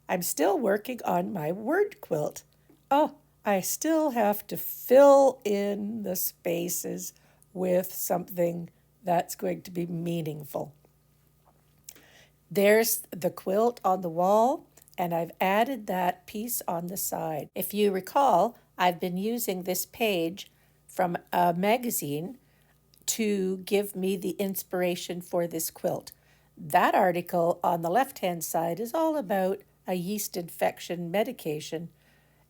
I'm still working on my word quilt. Oh, I still have to fill in the spaces with something that's going to be meaningful. There's the quilt on the wall, and I've added that piece on the side. If you recall, I've been using this page from a magazine to give me the inspiration for this quilt. That article on the left hand side is all about a yeast infection medication,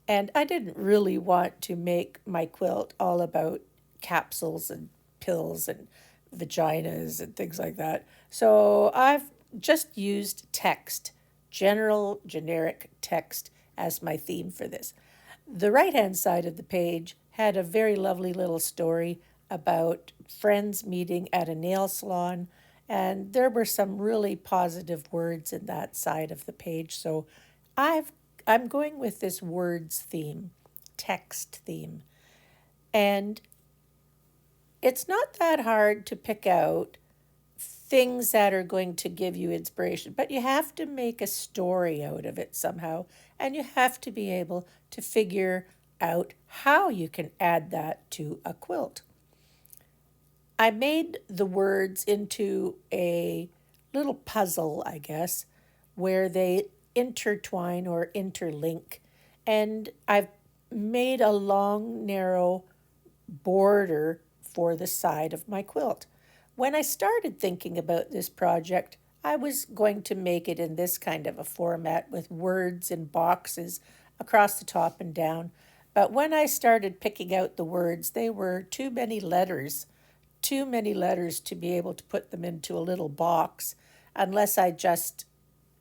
and I didn't really want to make my quilt all about capsules and pills and vaginas and things like that. So I've just used text, general, generic text, as my theme for this. The right hand side of the page had a very lovely little story about friends meeting at a nail salon, and there were some really positive words in that side of the page. So I've I'm going with this words theme, text theme. And it's not that hard to pick out things that are going to give you inspiration, but you have to make a story out of it somehow, and you have to be able to figure out how you can add that to a quilt. I made the words into a little puzzle, I guess, where they intertwine or interlink. And I've made a long, narrow border for the side of my quilt. When I started thinking about this project, I was going to make it in this kind of a format with words in boxes across the top and down. But when I started picking out the words, they were too many letters to be able to put them into a little box unless I just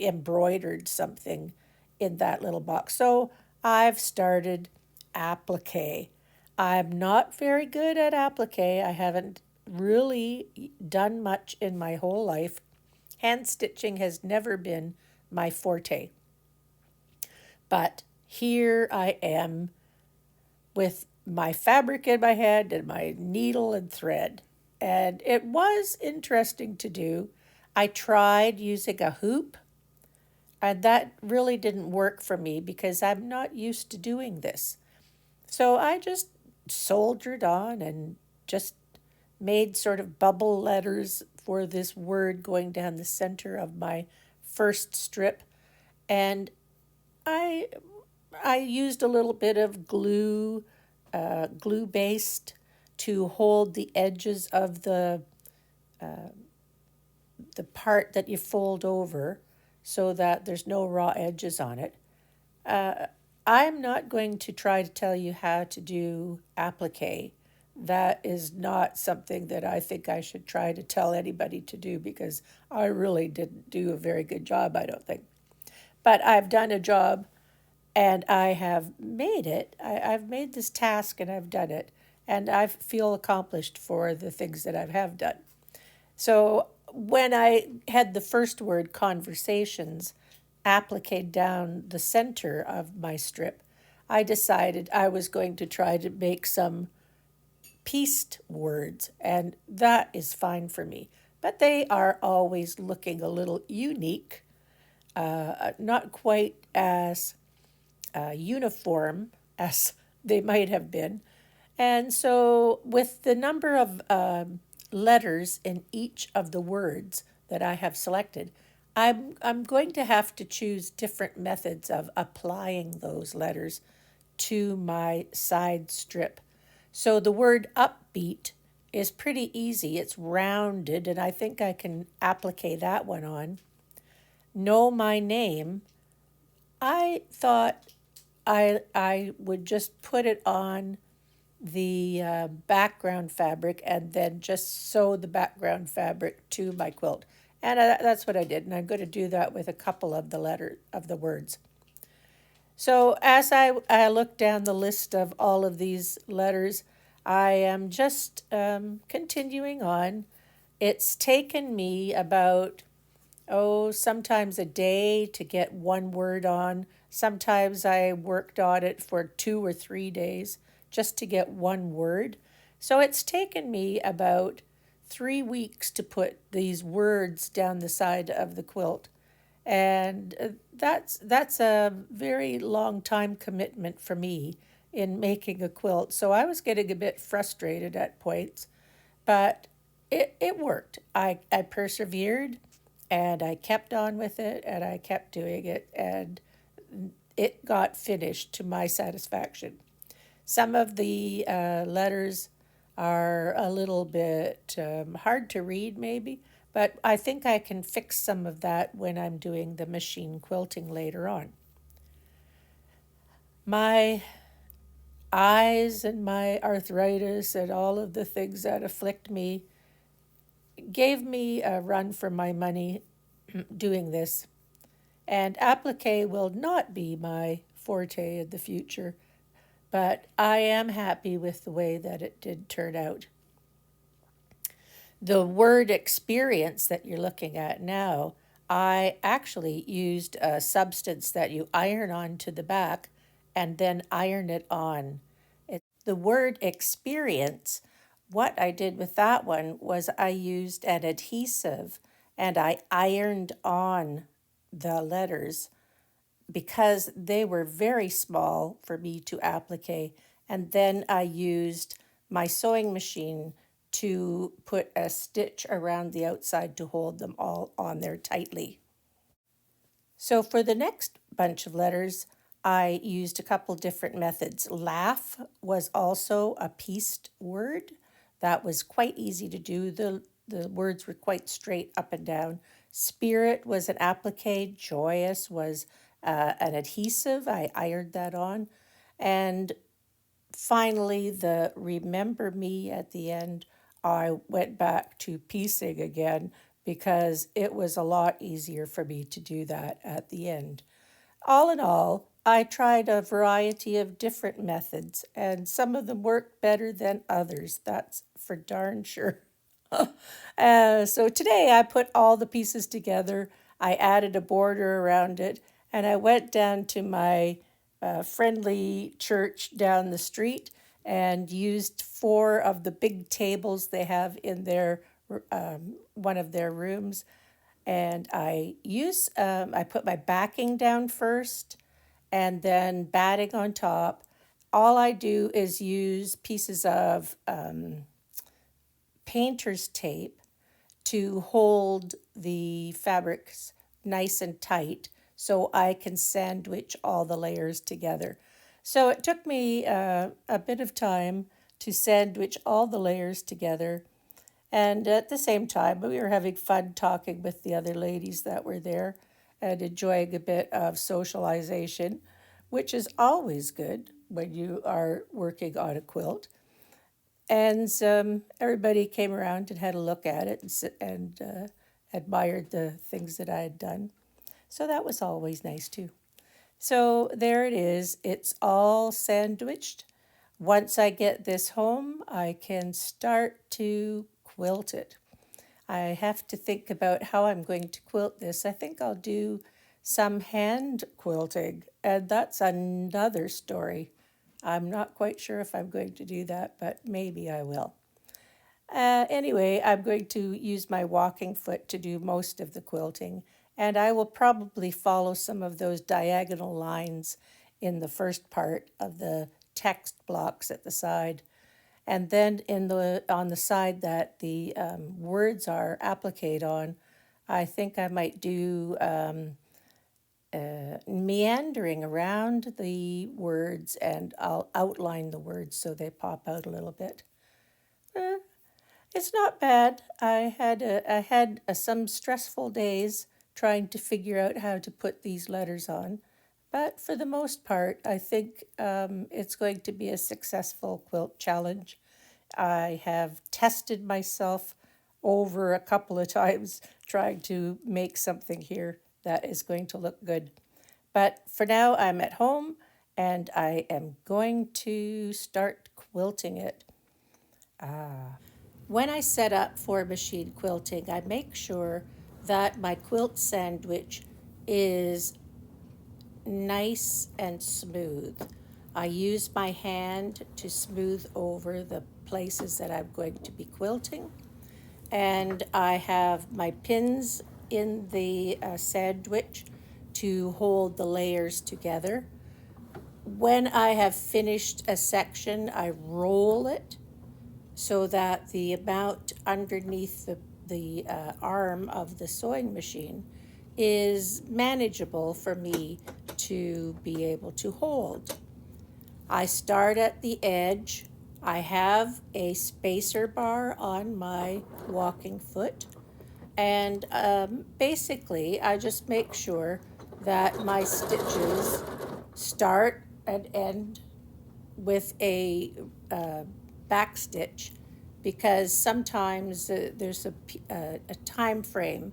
embroidered something in that little box. So I've started applique. I'm not very good at applique. I haven't really done much in my whole life. Hand stitching has never been my forte. But here I am with my fabric in my hand and my needle and thread. And it was interesting to do. I tried using a hoop, and that really didn't work for me because I'm not used to doing this. So I just soldiered on and just made sort of bubble letters for this word going down the center of my first strip. And I I used a little bit of glue based to hold the edges of the part that you fold over so that there's no raw edges on it. Uh, I'm not going to try to tell you how to do applique. That is not something that I think I should try to tell anybody to do because I really didn't do a very good job, I don't think. But I've done a job and I have made it. I've made this task and I've done it. And I feel accomplished for the things that I have done. So when I had the first word, conversations, appliqued down the center of my strip, I decided I was going to try to make some pieced words, and that is fine for me. But they are always looking a little unique, not quite as uniform as they might have been. And so, with the number of letters in each of the words that I have selected, I'm going to have to choose different methods of applying those letters to my side strip. So, the word upbeat is pretty easy. It's rounded, and I think I can applique that one on. Know my name. I thought I would just put it on the background fabric and then just sew the background fabric to my quilt. And that's what I did. And I'm going to do that with a couple of the words. So as I look down the list of all of these letters, I am just continuing on. It's taken me about, sometimes a day to get one word on. Sometimes I worked on it for 2 or 3 days just to get one word. So it's taken me about 3 weeks to put these words down the side of the quilt. And that's a very long time commitment for me in making a quilt. So I was getting a bit frustrated at points, but it worked. I persevered and I kept on with it and I kept doing it and it got finished to my satisfaction. Some of the letters are a little bit hard to read, maybe, but I think I can fix some of that when I'm doing the machine quilting later on. My eyes and my arthritis and all of the things that afflict me gave me a run for my money doing this. And applique will not be my forte in the future, but I am happy with the way that it did turn out. The word experience that you're looking at now, I actually used a substance that you iron onto the back and then iron it on. The word experience, what I did with that one was I used an adhesive and I ironed on the letters because they were very small for me to applique. And then I used my sewing machine to put a stitch around the outside to hold them all on there tightly. So for the next bunch of letters, I used a couple different methods. Laugh was also a pieced word. That was quite easy to do. The words were quite straight up and down. Spirit was an applique. Joyous was an adhesive. I ironed that on. And finally, the remember me at the end, I went back to piecing again because it was a lot easier for me to do that at the end. All in all, I tried a variety of different methods, and some of them worked better than others. That's for darn sure. So today I put all the pieces together. I added a border around it, and I went down to my friendly church down the street and used four of the big tables they have in their one of their rooms. And I put my backing down first, and then batting on top. All I do is use pieces of painter's tape to hold the fabrics nice and tight so I can sandwich all the layers together. So it took me a bit of time to sandwich all the layers together. And at the same time, we were having fun talking with the other ladies that were there and enjoying a bit of socialization, which is always good when you are working on a quilt. And everybody came around and had a look at it and admired the things that I had done. So that was always nice too. So there it is. It's all sandwiched. Once I get this home, I can start to quilt it. I have to think about how I'm going to quilt this. I think I'll do some hand quilting, and that's another story. I'm not quite sure if I'm going to do that, but maybe I will. Anyway, I'm going to use my walking foot to do most of the quilting, and I will probably follow some of those diagonal lines in the first part of the text blocks at the side. And then on the side that the words are appliqued on, I think I might do meandering around the words, and I'll outline the words so they pop out a little bit. It's not bad. I had some stressful days trying to figure out how to put these letters on, but for the most part, I think it's going to be a successful quilt challenge. I have tested myself over a couple of times trying to make something here that is going to look good. But for now, I'm at home and I am going to start quilting it. When I set up for machine quilting, I make sure that my quilt sandwich is nice and smooth. I use my hand to smooth over the places that I'm going to be quilting. And I have my pins in the sandwich to hold the layers together. When I have finished a section, I roll it so that the amount underneath the arm of the sewing machine is manageable for me to be able to hold. I start at the edge. I have a spacer bar on my walking foot, and basically I just make sure that my stitches start and end with a back stitch, because sometimes there's a time frame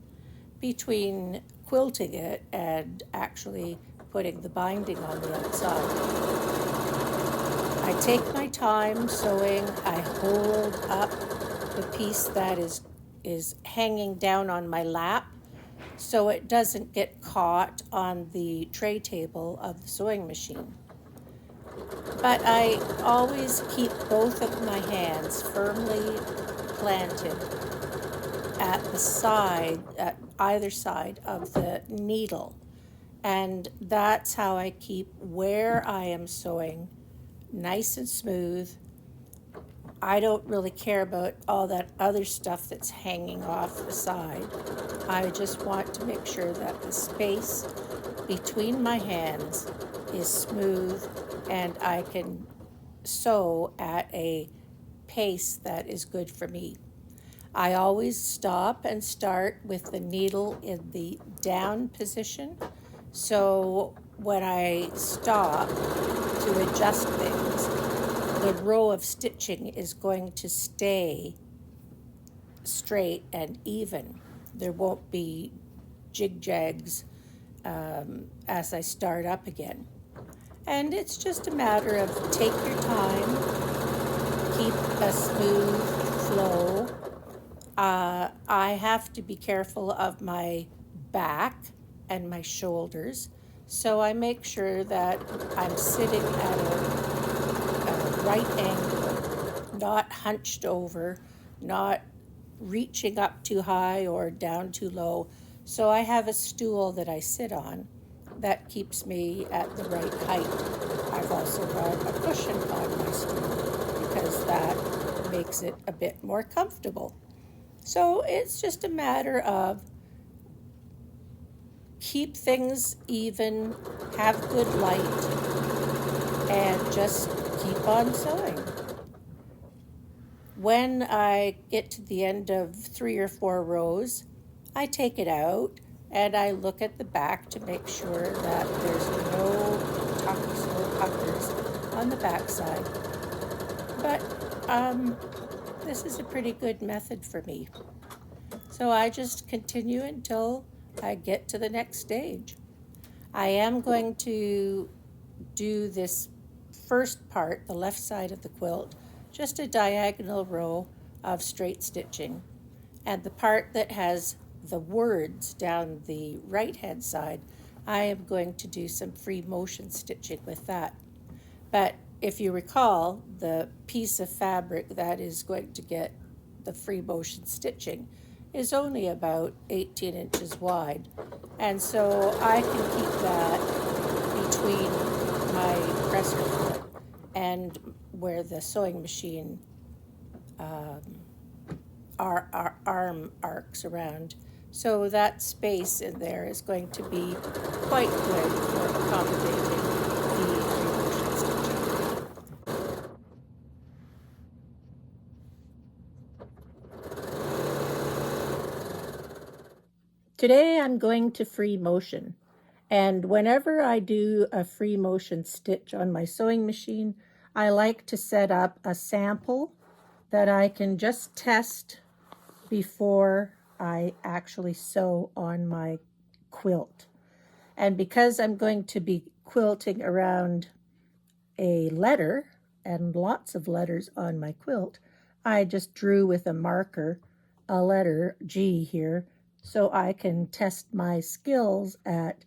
between quilting it and actually putting the binding on the outside. I take my time sewing. I hold up the piece that is hanging down on my lap so it doesn't get caught on the tray table of the sewing machine. But I always keep both of my hands firmly planted at the side, at either side of the needle. And that's how I keep where I am sewing nice and smooth. I don't really care about all that other stuff that's hanging off the side. I just want to make sure that the space between my hands is smooth and I can sew at a pace that is good for me. I always stop and start with the needle in the down position. So when I stop to adjust things, the row of stitching is going to stay straight and even. There won't be jig-jags as I start up again. And it's just a matter of take your time, keep a smooth flow. I have to be careful of my back and my shoulders, so I make sure that I'm sitting at a right angle, not hunched over, not reaching up too high or down too low. So I have a stool that I sit on that keeps me at the right height. I've also got a cushion on my stool because that makes it a bit more comfortable. So it's just a matter of keep things even, have good light, and just keep on sewing. When I get to the end of 3 or 4 rows, I take it out and I look at the back to make sure that there's no tucks or puckers on the back side. But this is a pretty good method for me. So I just continue until I get to the next stage. I am going to do this first part, the left side of the quilt, just a diagonal row of straight stitching. And the part that has the words down the right hand side, I am going to do some free motion stitching with that. But if you recall, the piece of fabric that is going to get the free motion stitching is only about 18 inches wide. And so I can keep that between my presser foot and where the sewing machine arm arcs around. So that space in there is going to be quite good for accommodating the free motion stitching. Today I'm going to free motion, and whenever I do a free motion stitch on my sewing machine, I like to set up a sample that I can just test before I actually sew on my quilt. And because I'm going to be quilting around a letter and lots of letters on my quilt, I just drew with a marker a letter G here so I can test my skills at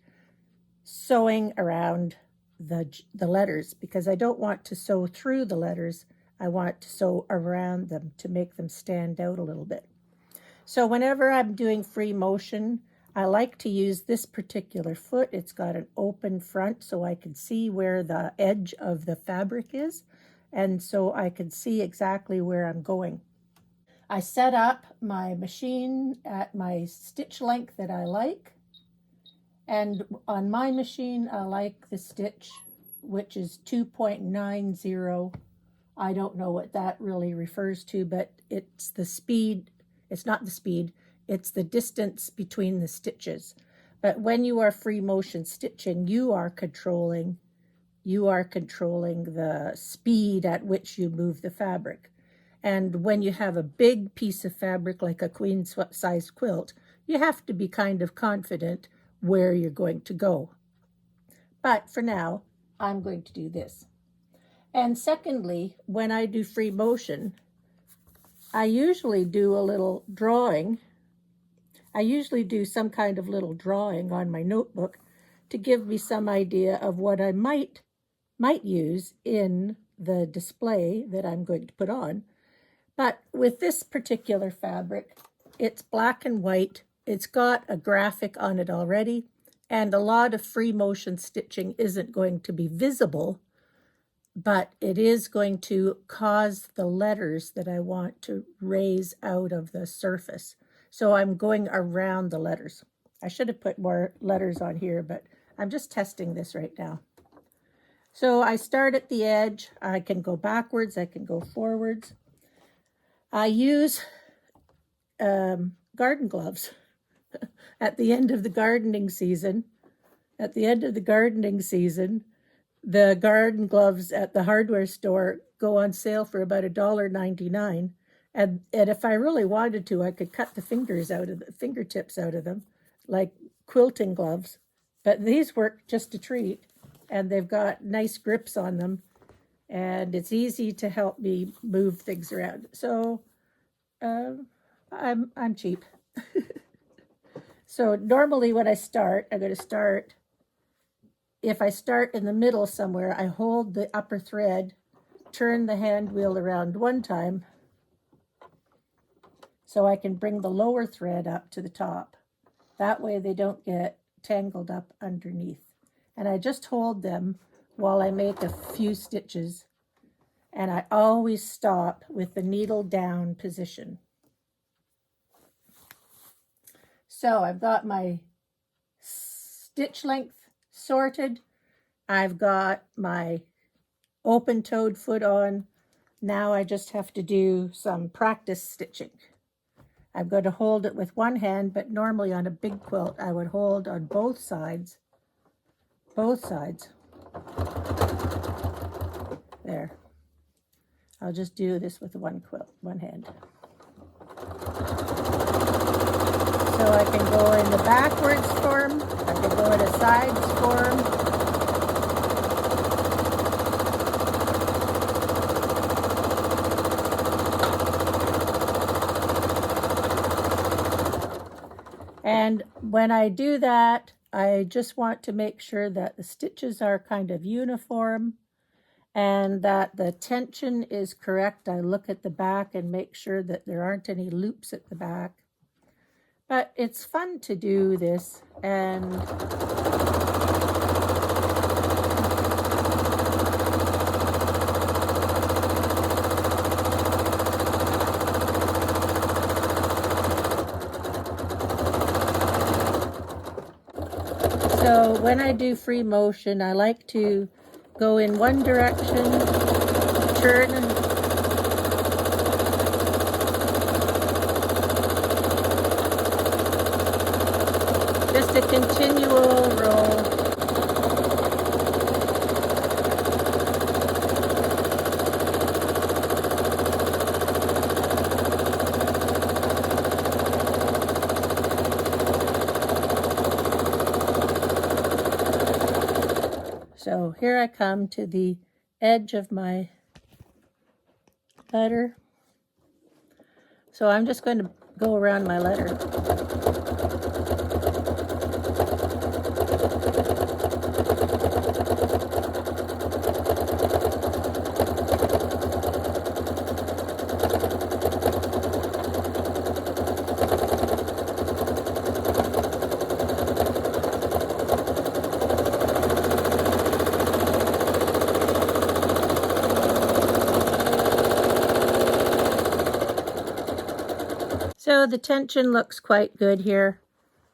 sewing around the letters, because I don't want to sew through the letters. I want to sew around them to make them stand out a little bit. So whenever I'm doing free motion, I like to use this particular foot. It's got an open front so I can see where the edge of the fabric is, and so I can see exactly where I'm going. I set up my machine at my stitch length that I like, and on my machine I like the stitch which is 2.90. I don't know what that really refers to, but it's the speed. It's not the speed, it's the distance between the stitches. But when you are free motion stitching, you are controlling the speed at which you move the fabric. And when you have a big piece of fabric like a queen size quilt, you have to be kind of confident where you're going to go. But for now, I'm going to do this. And secondly, when I do free motion, I usually do a little drawing. I usually do some kind of little drawing on my notebook to give me some idea of what I might use in the display that I'm going to put on. But with this particular fabric, it's black and white. It's got a graphic on it already, and a lot of free motion stitching isn't going to be visible, but it is going to cause the letters that I want to raise out of the surface. So I'm going around the letters. I should have put more letters on here, but I'm just testing this right now. So I start at the edge. I can go backwards, I can go forwards. I use garden gloves. At the end of the gardening season, the garden gloves at the hardware store go on sale for about $1.99. And if I really wanted to, I could cut the fingertips out of them, like quilting gloves. But these work just a treat, and they've got nice grips on them, and it's easy to help me move things around. So I'm cheap. So normally when I start, I'm going to start. If I start in the middle somewhere, I hold the upper thread, turn the hand wheel around one time so I can bring the lower thread up to the top. That way they don't get tangled up underneath. And I just hold them while I make a few stitches. And I always stop with the needle down position. So I've got my stitch length sorted. I've got my open-toed foot on. Now I just have to do some practice stitching. I'm going to hold it with one hand, but normally on a big quilt, I would hold on both sides. There. I'll just do this with one hand. So I can go in the backwards form, I can go in a sides form. And when I do that, I just want to make sure that the stitches are kind of uniform and that the tension is correct. I look at the back and make sure that there aren't any loops at the back. But it's fun to do this, and so when I do free motion, I like to go in one direction, turn, just a continual roll. So here I come to the edge of my letter. So I'm just going to go around my letter. So the tension looks quite good here,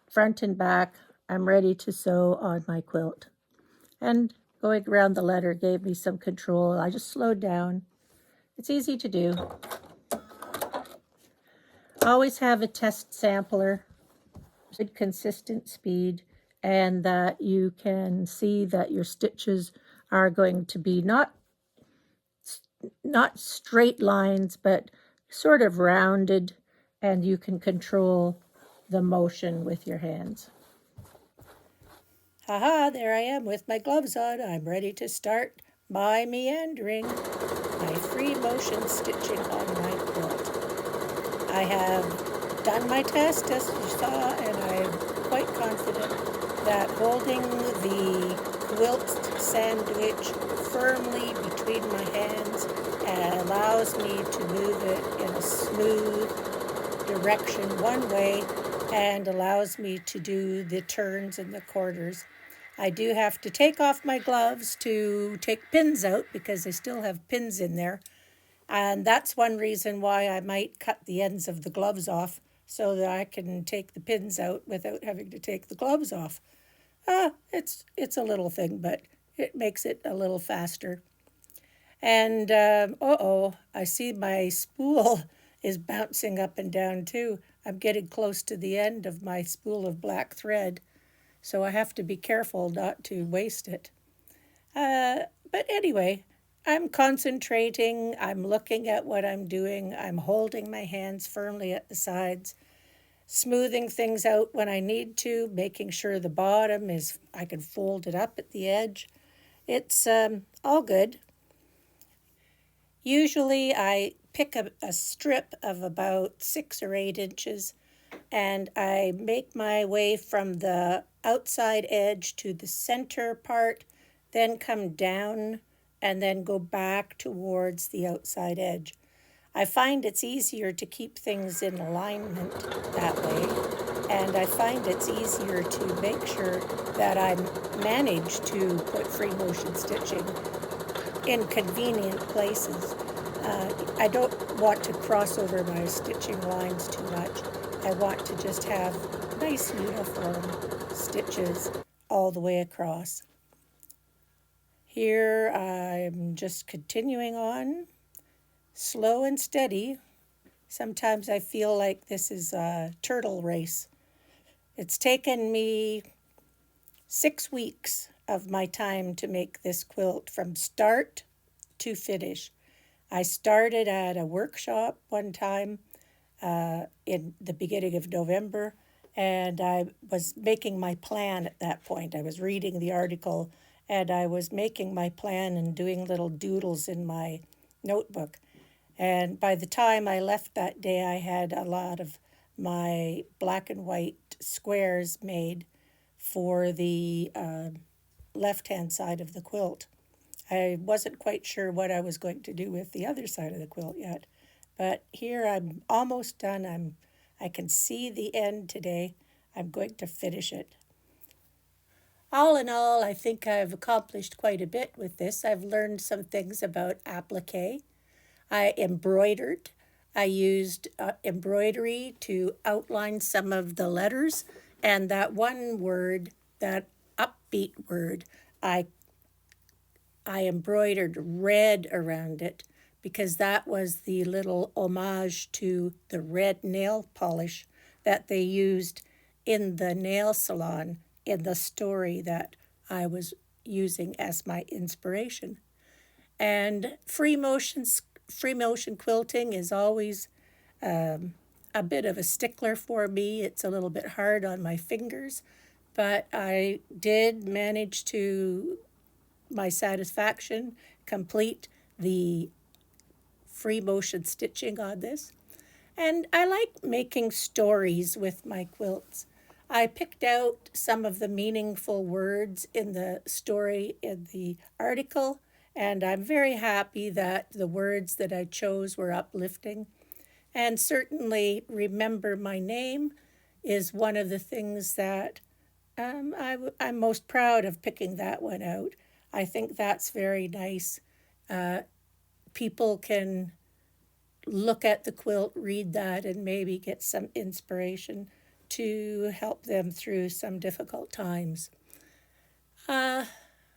front and back. I'm ready to sew on my quilt. And going around the letter gave me some control. I just slowed down. It's easy to do. Always have a test sampler, good consistent speed, and that you can see that your stitches are going to be not straight lines, but sort of rounded, and you can control the motion with your hands. Haha, there I am with my gloves on. I'm ready to start my meandering, my free motion stitching on my quilt. I have done my test, as you saw, and I'm quite confident that holding the quilt sandwich firmly between my hands allows me to move it in a smooth direction one way and allows me to do the turns and the quarters. I do have to take off my gloves to take pins out because I still have pins in there. And that's one reason why I might cut the ends of the gloves off so that I can take the pins out without having to take the gloves off. It's a little thing, but it makes it a little faster. And I see my spool is bouncing up and down too. I'm getting close to the end of my spool of black thread, so I have to be careful not to waste it. But anyway, I'm concentrating, I'm looking at what I'm doing, I'm holding my hands firmly at the sides, smoothing things out when I need to, making sure the bottom is, I can fold it up at the edge. It's all good. Usually I pick a strip of about 6 or 8 inches and I make my way from the outside edge to the center part, then come down and then go back towards the outside edge. I find it's easier to keep things in alignment that way, and I find it's easier to make sure that I manage to put free motion stitching in convenient places. I don't want to cross over my stitching lines too much. I want to just have nice uniform stitches all the way across. Here I'm just continuing on, slow and steady. Sometimes I feel like this is a turtle race. It's taken me 6 weeks of my time to make this quilt from start to finish. I started at a workshop one time in the beginning of November, and I was making my plan at that point. I was reading the article, and I was making my plan and doing little doodles in my notebook. And by the time I left that day, I had a lot of my black and white squares made for the left-hand side of the quilt. I wasn't quite sure what I was going to do with the other side of the quilt yet, but here I'm almost done. I can see the end today. I'm going to finish it. All in all, I think I've accomplished quite a bit with this. I've learned some things about appliqué. I embroidered. I used embroidery to outline some of the letters, and that one word, that upbeat word, I embroidered red around it because that was the little homage to the red nail polish that they used in the nail salon in the story that I was using as my inspiration. And free motion quilting is always a bit of a stickler for me. It's a little bit hard on my fingers, but I did manage to my satisfaction complete the free motion stitching on this. And I like making stories with my quilts. I picked out some of the meaningful words in the story in the article, and I'm very happy that the words that I chose were uplifting. And certainly, remember my name is one of the things that I'm most proud of picking that one out. I think that's very nice. People can look at the quilt, read that, and maybe get some inspiration to help them through some difficult times.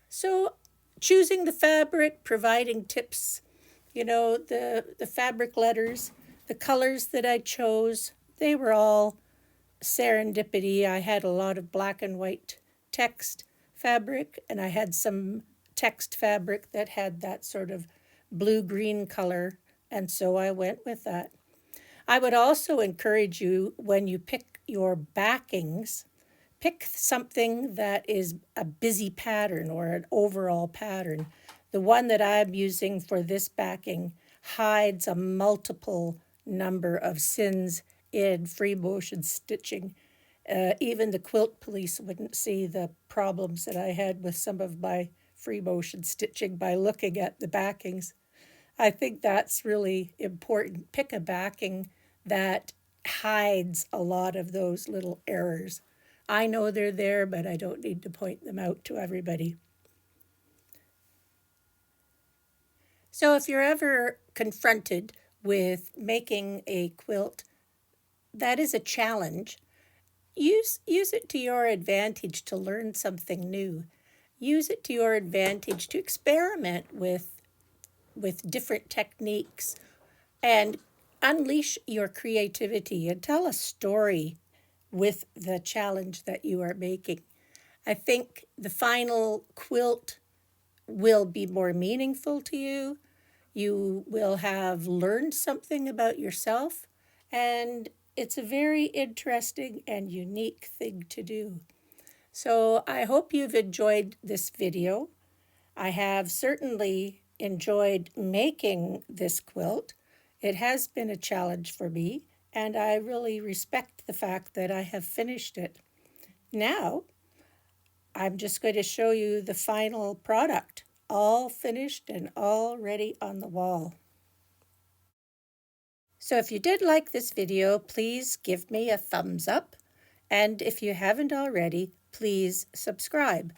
So, choosing the fabric, providing tips, the fabric letters, the colors that I chose, they were all serendipity. I had a lot of black and white text fabric, and I had some text fabric that had that sort of blue green color, and so I went with that. I would also encourage you when you pick your backings, pick something that is a busy pattern or an overall pattern. The one that I'm using for this backing hides a multiple number of sins in free motion stitching. Even the quilt police wouldn't see the problems that I had with some of my free motion stitching by looking at the backings. I think that's really important. Pick a backing that hides a lot of those little errors. I know they're there, but I don't need to point them out to everybody. So if you're ever confronted with making a quilt that is a challenge, use it to your advantage to learn something new. Use it to your advantage to experiment with different techniques and unleash your creativity and tell a story with the challenge that you are making. I think the final quilt will be more meaningful to you. You will have learned something about yourself, and it's a very interesting and unique thing to do. So I hope you've enjoyed this video. I have certainly enjoyed making this quilt. It has been a challenge for me, and I really respect the fact that I have finished it. Now, I'm just going to show you the final product, all finished and all ready on the wall. So if you did like this video, please give me a thumbs up. And if you haven't already, please subscribe.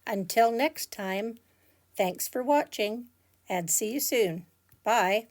Until next time, thanks for watching and see you soon. Bye.